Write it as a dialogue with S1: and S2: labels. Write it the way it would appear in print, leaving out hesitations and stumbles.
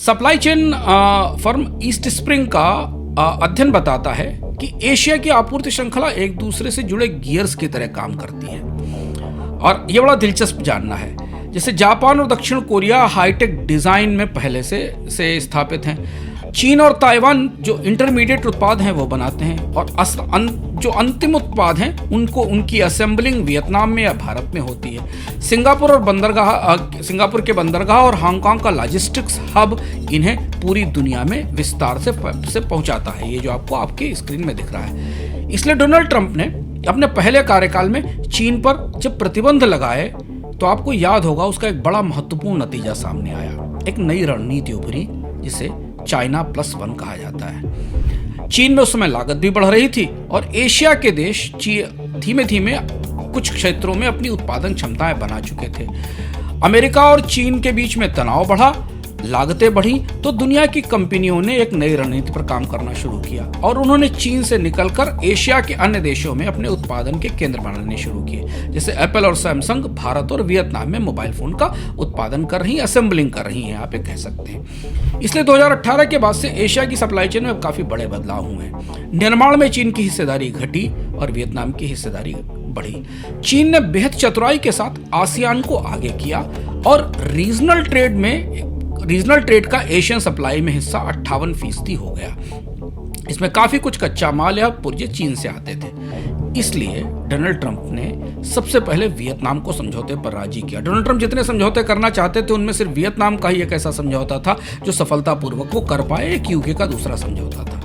S1: Supply chain firm east spring का अध्ययन बताता है कि एशिया की आपूर्ति श्रृंखला एक दूसरे से जुड़े गियर्स की तरह काम करती है। और ये बड़ा दिलचस्प जानना है। जैसे जापान और दक्षिण कोरिया हाईटेक डिजाइन में पहले से स्थापित हैं। चीन और ताइवान जो इंटरमीडिएट उत्पाद हैं वो बनाते हैं, और जो अंतिम उत्पाद हैं उनकी असेंबलिंग वियतनाम में या भारत में होती है। सिंगापुर के बंदरगाह और हांगकांग का लॉजिस्टिक्स हब इन्हें पूरी दुनिया में विस्तार से पहुंचाता है। ये जो आपको आपकी स्क्रीन में दिख रहा है। इसलिए डोनाल्ड ट्रंप ने अपने पहले कार्यकाल में चीन पर जब प्रतिबंध लगाए तो आपको याद होगा उसका एक बड़ा महत्वपूर्ण नतीजा सामने आया। एक नई रणनीति उभरी जिसे चाइना +1 कहा जाता है। चीन में उस समय लागत भी बढ़ रही थी और एशिया के देश धीमे धीमे कुछ क्षेत्रों में अपनी उत्पादन क्षमताएं बना चुके थे। अमेरिका और चीन के बीच में तनाव बढ़ा, लागतें बढ़ी, तो दुनिया की कंपनियों ने एक नई रणनीति पर काम करना शुरू किया और उन्होंने चीन से निकलकर एशिया के अन्य देशों में अपने उत्पादन के केंद्र बनाने शुरू किए। जैसे एप्पल और सैमसंग भारत और वियतनाम में मोबाइल फोन का उत्पादन कर रही, असेंबलिंग कर रही हैं, आप ये कह सकते हैं। इसलिए 2018 के बाद से एशिया की सप्लाई चेन में काफी बड़े बदलाव हुए हैं। निर्माण में चीन की हिस्सेदारी घटी और वियतनाम की हिस्सेदारी बढ़ी। चीन ने बेहद चतुराई के साथ आसियान को आगे किया और रीजनल ट्रेड का एशियन सप्लाई में हिस्सा 58% हो गया। इसमें काफी कुछ कच्चा माल या पुर्जे चीन से आते थे। इसलिए डोनाल्ड ट्रंप ने सबसे पहले वियतनाम को समझौते पर राजी किया। डोनाल्ड ट्रंप जितने समझौते करना चाहते थे उनमें सिर्फ वियतनाम का ही एक ऐसा समझौता था जो सफलतापूर्वक वो कर पाए। एक यूके का दूसरा समझौता था।